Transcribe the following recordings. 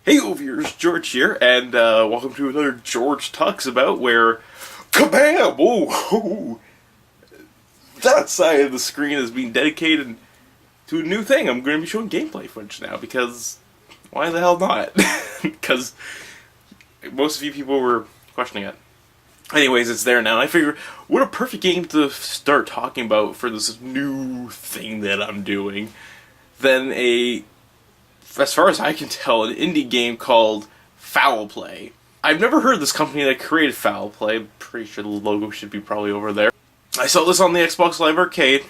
Hey viewers, George here, and welcome to another George Talks About, where kabam! Whoa! That side of the screen is being dedicated to a new thing. I'm going to be showing gameplay footage now, because why the hell not? Because most of you people were questioning it. Anyways, it's there now, and I figure, what a perfect game to start talking about for this new thing that I'm doing than as far as I can tell, an indie game called Foul Play. I've never heard of this company that created Foul Play. I'm pretty sure the logo should be probably over there. I saw this on the Xbox Live Arcade,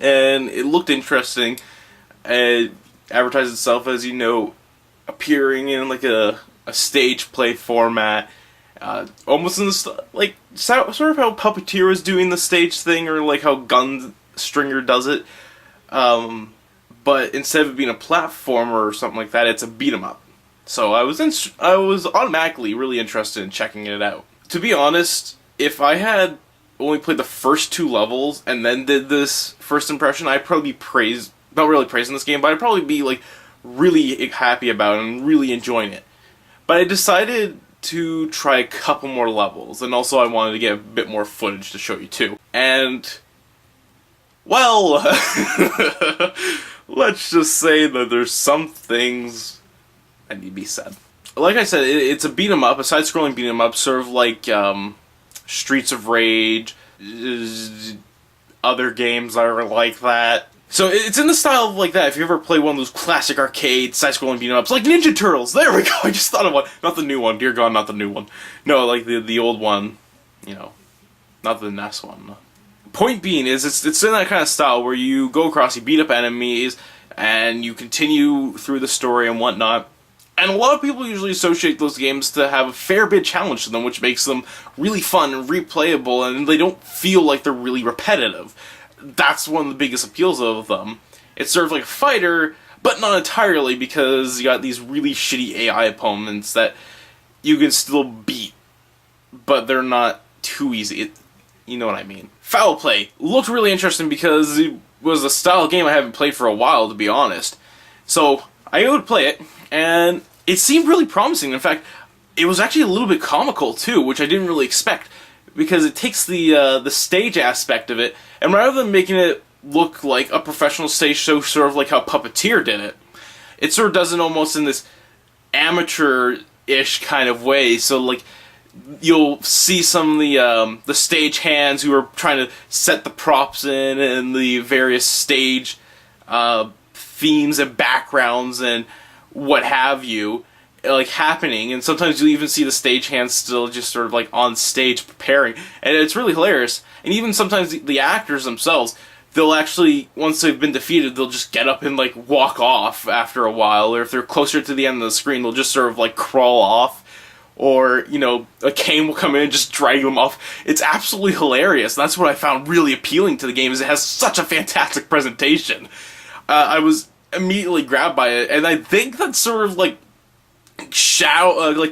and it looked interesting. It advertised itself as, appearing in like a stage play format. Almost in the like sort of how Puppeteer was doing the stage thing, or like how Gunstringer does it. But instead of it being a platformer or something like that, it's a beat 'em up. So I was automatically really interested in checking it out. To be honest, if I had only played the first two levels and then did this first impression, I'd probably be not really praising this game, but I'd probably be like really happy about it and really enjoying it. But I decided to try a couple more levels, and also I wanted to get a bit more footage to show you too. And, well, let's just say that there's some things that need to be said. Like I said, it's a beat 'em up, a side-scrolling beat 'em up, sort of like Streets of Rage, other games that are like that. So it's in the style of like that. If you ever play one of those classic arcade side-scrolling beat 'em ups, like Ninja Turtles. There we go. I just thought of one. Not the new one. Dear God, not the new one. No, like the old one. Not the NES one. Point being is, it's in that kind of style where you go across, you beat up enemies, and you continue through the story and whatnot. And a lot of people usually associate those games to have a fair bit of challenge to them, which makes them really fun and replayable, and they don't feel like they're really repetitive. That's one of the biggest appeals of them. It's sort of like a fighter, but not entirely, because you got these really shitty AI opponents that you can still beat, but they're not too easy. You know what I mean. Foul Play looked really interesting because it was a style game I haven't played for a while, to be honest. So I go to play it, and it seemed really promising. In fact, it was actually a little bit comical too, which I didn't really expect, because it takes the stage aspect of it, and rather than making it look like a professional stage show, sort of like how Puppeteer did it, it sort of does it almost in this amateur-ish kind of way. So like, you'll see some of the stage hands who are trying to set the props in and the various stage themes and backgrounds and what have you, like, happening, and sometimes you'll even see the stage hands still just sort of like on stage preparing, and it's really hilarious. And even sometimes the actors themselves, they'll actually, once they've been defeated, they'll just get up and like walk off after a while, or if they're closer to the end of the screen, they'll just sort of like crawl off. Or, a cane will come in and just drag them off. It's absolutely hilarious. That's what I found really appealing to the game, is it has such a fantastic presentation. I was immediately grabbed by it, and I think that sort of, like,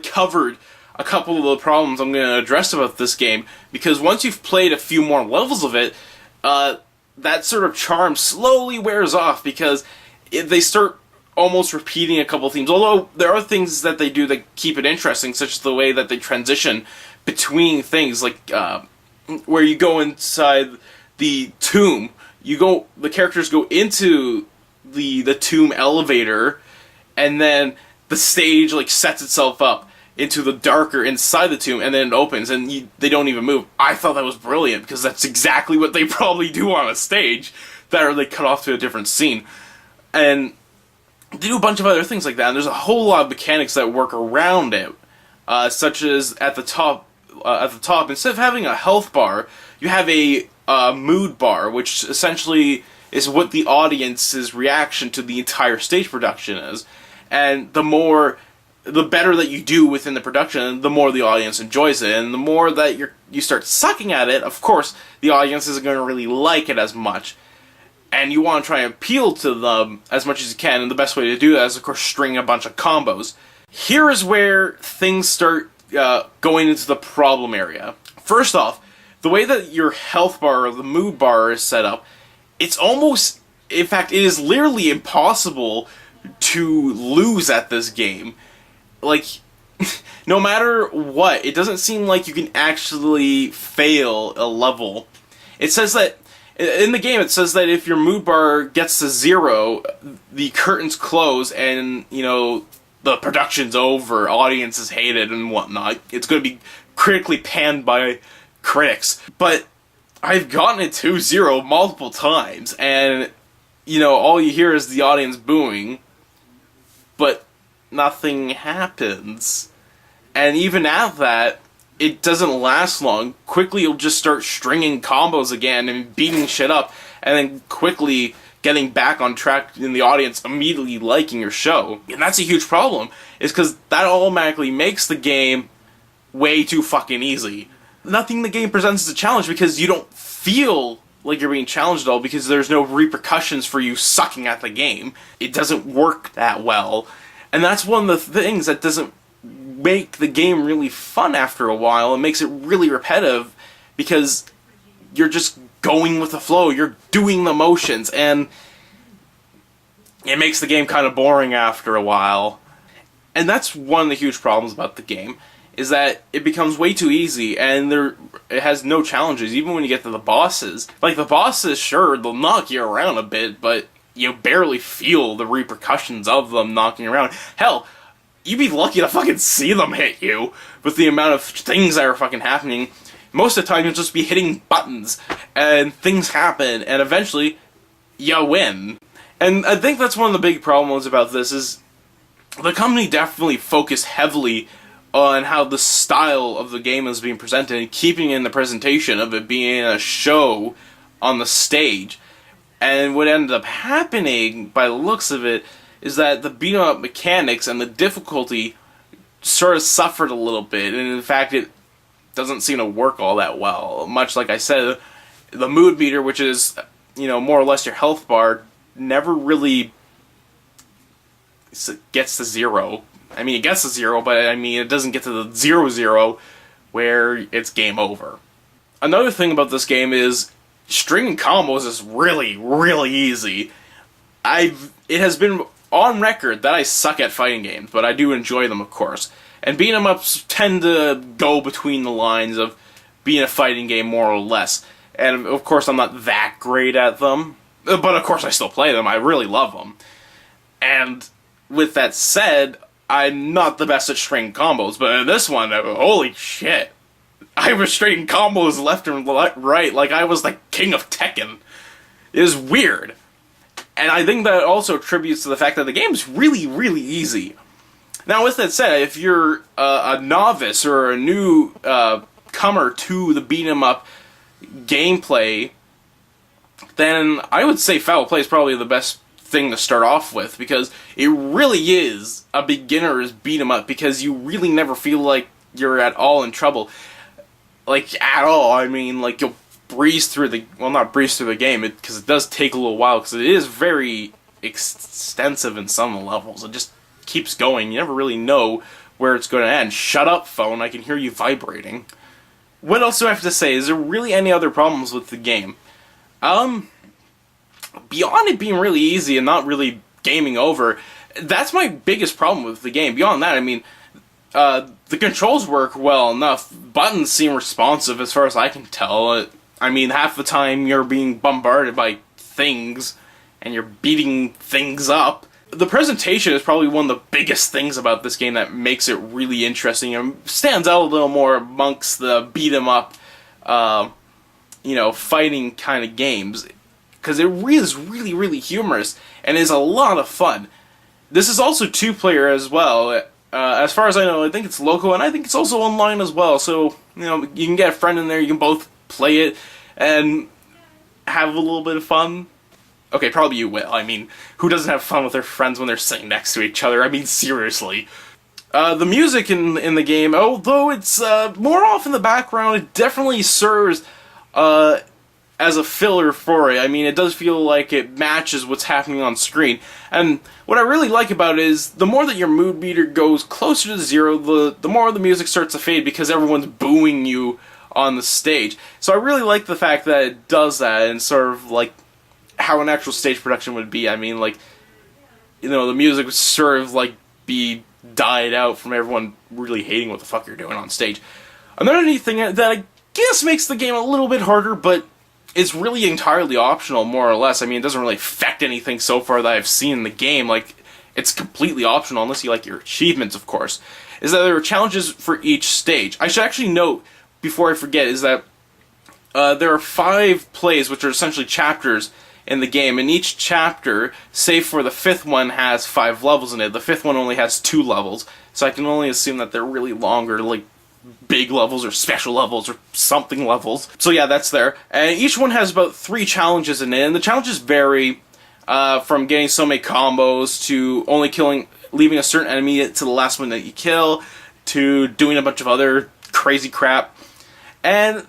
covered a couple of the problems I'm going to address about this game, because once you've played a few more levels of it, that sort of charm slowly wears off, because they start almost repeating a couple themes, although there are things that they do that keep it interesting, such as the way that they transition between things, like where you go inside the tomb, the characters go into the tomb elevator, and then the stage like sets itself up into the darker inside the tomb, and then it opens, and they don't even move. I thought that was brilliant, because that's exactly what they probably do on a stage, or they cut off to a different scene. And they do a bunch of other things like that, and there's a whole lot of mechanics that work around it, such as at the top, instead of having a health bar, you have a mood bar, which essentially is what the audience's reaction to the entire stage production is. And the better that you do within the production, the more the audience enjoys it, and the more that you start sucking at it, of course, the audience isn't going to really like it as much. And you want to try and appeal to them as much as you can, and the best way to do that is, of course, string a bunch of combos. Here is where things start going into the problem area. First off, the way that your health bar, or the mood bar, is set up, it's almost, in fact, it is literally impossible to lose at this game. like, no matter what, it doesn't seem like you can actually fail a level. It says that, in the game, it says that if your mood bar gets to 0, the curtains close and, you know, the production's over, audiences hate it and whatnot. It's going to be critically panned by critics. But I've gotten it to 0 multiple times, and, you know, all you hear is the audience booing, but nothing happens. And even at that, it doesn't last long. Quickly, you'll just start stringing combos again and beating shit up, and then quickly getting back on track in the audience immediately liking your show. And that's a huge problem, is because that automatically makes the game way too fucking easy. Nothing in the game presents as a challenge because you don't feel like you're being challenged at all, because there's no repercussions for you sucking at the game. It doesn't work that well. And that's one of the things that doesn't make the game really fun after a while. It makes it really repetitive because you're just going with the flow, you're doing the motions, and it makes the game kind of boring after a while. And that's one of the huge problems about the game, is that it becomes way too easy, and it has no challenges, even when you get to the bosses. Like, the bosses, sure, they'll knock you around a bit, but you barely feel the repercussions of them knocking around. Hell, you'd be lucky to fucking see them hit you with the amount of things that are fucking happening. Most of the time, you'll just be hitting buttons, and things happen, and eventually, you win. And I think that's one of the big problems about this, is the company definitely focused heavily on how the style of the game is being presented, and keeping in the presentation of it being a show on the stage. And what ended up happening, by the looks of it, is that the beat-em-up mechanics and the difficulty sort of suffered a little bit, and in fact it doesn't seem to work all that well. Much like I said, the mood meter, which is, you know, more or less your health bar, never really gets to 0. I mean, it gets to 0, but I mean, it doesn't get to the 0-0 where it's game over. Another thing about this game is stringing combos is really, really easy. It has been on record that I suck at fighting games, but I do enjoy them, of course. And beat 'em ups tend to go between the lines of being a fighting game, more or less. And of course, I'm not that great at them, but of course I still play them. I really love them. And with that said, I'm not the best at stringing combos, but in this one, holy shit. I was stringing combos left and right like I was the king of Tekken. It was weird. And I think that also attributes to the fact that the game is really, really easy. Now, with that said, if you're a novice or a new comer to the beat-em-up gameplay, then I would say Foul Play is probably the best thing to start off with, because it really is a beginner's beat-em-up, because you really never feel like you're at all in trouble. Like, at all. I mean, like, you'll breeze through the... Well, not breeze through the game, because it does take a little while, because it is very extensive in some of the levels. It just keeps going. You never really know where it's going to end. Shut up, phone. I can hear you vibrating. What else do I have to say? Is there really any other problems with the game? Beyond it being really easy and not really gaming over, that's my biggest problem with the game. Beyond that, I mean, the controls work well enough. Buttons seem responsive as far as I can tell. I mean, half the time you're being bombarded by things and you're beating things up. The presentation is probably one of the biggest things about this game that makes it really interesting and stands out a little more amongst the beat-em-up, fighting kind of games. Because it is really, really humorous and is a lot of fun. This is also 2-player as well. As far as I know, I think it's local, and I think it's also online as well. So, you can get a friend in there, you can both play it and have a little bit of fun. Okay, probably you will. I mean, who doesn't have fun with their friends when they're sitting next to each other? I mean, seriously. The music in the game, although it's more off in the background, it definitely serves as a filler for it. I mean, it does feel like it matches what's happening on screen. And what I really like about it is, the more that your mood meter goes closer to 0, the more the music starts to fade, because everyone's booing you on the stage. So I really like the fact that it does that, and sort of like how an actual stage production would be. I mean, like, the music would sort of like be died out from everyone really hating what the fuck you're doing on stage. Another thing that I guess makes the game a little bit harder, but it's really entirely optional, more or less. I mean, it doesn't really affect anything so far that I've seen in the game. Like, it's completely optional, unless you like your achievements, of course. Is that there are challenges for each stage. I should actually note, before I forget, is that there are 5 plays, which are essentially chapters in the game, and each chapter, save for the 5th one, has 5 levels in it. The 5th one only has 2 levels, so I can only assume that they're really longer, like big levels or special levels or something levels. So yeah, that's there. And each one has about 3 challenges in it, and the challenges vary from getting so many combos to only leaving a certain enemy to the last one that you kill, to doing a bunch of other crazy crap. And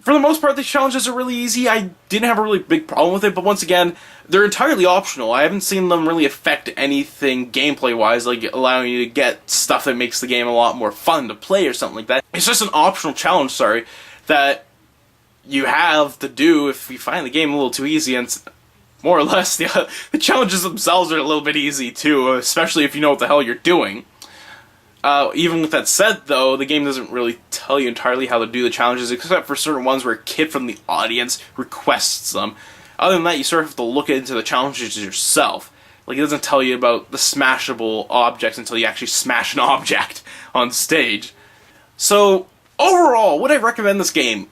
for the most part, these challenges are really easy. I didn't have a really big problem with it, but once again, they're entirely optional. I haven't seen them really affect anything gameplay-wise, like allowing you to get stuff that makes the game a lot more fun to play or something like that. It's just an optional challenge, that you have to do if you find the game a little too easy, and more or less, the challenges themselves are a little bit easy too, especially if you know what the hell you're doing. Even with that said, though, the game doesn't really tell you entirely how to do the challenges, except for certain ones where a kid from the audience requests them. Other than that, you sort of have to look into the challenges yourself. Like, it doesn't tell you about the smashable objects until you actually smash an object on stage. So, overall, would I recommend this game?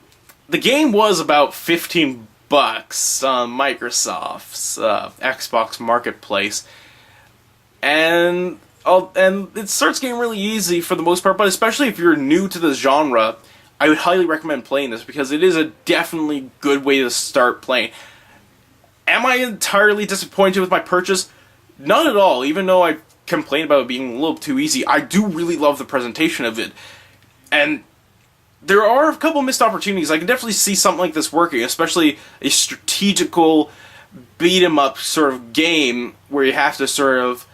The game was about $15 on Microsoft's Xbox Marketplace, and it starts getting really easy for the most part, but especially if you're new to the genre, I would highly recommend playing this, because it is a definitely good way to start playing. Am I entirely disappointed with my purchase? Not at all. Even though I complained about it being a little too easy, I do really love the presentation of it. And there are a couple missed opportunities. I can definitely see something like this working, especially a strategical beat-em-up sort of game where you have to sort of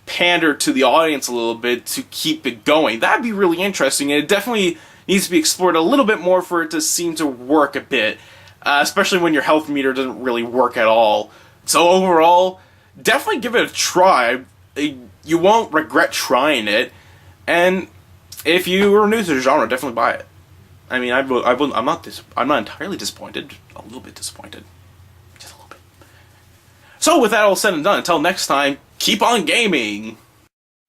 pander to the audience a little bit to keep it going. That'd be really interesting, and it definitely needs to be explored a little bit more for it to seem to work a bit, especially when your health meter doesn't really work at all. So overall, definitely give it a try. You won't regret trying it, and if you are new to the genre, definitely buy it. I mean, I'm not entirely disappointed. A little bit disappointed. Just a little bit. So with that all said and done, until next time, keep on gaming!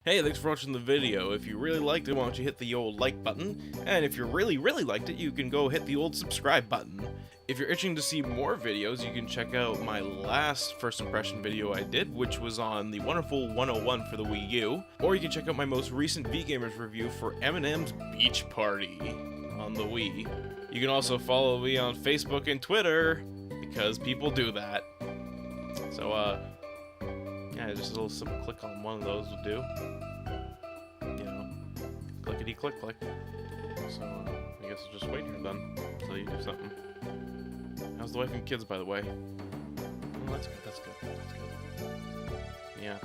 Hey, thanks for watching the video. If you really liked it, why don't you hit the old like button? And if you really liked it, you can go hit the old subscribe button. If you're itching to see more videos, you can check out my last first impression video I did, which was on the wonderful 101 for the Wii U. Or you can check out my most recent VGamers review for Eminem's Beach Party on the Wii. You can also follow me on Facebook and Twitter, because people do that. So, yeah, just a little simple click on one of those will do. You know, clickety-click. So, I guess I'll just wait here then, until you do something. How's the wife and kids, by the way? Oh, that's good. Yeah.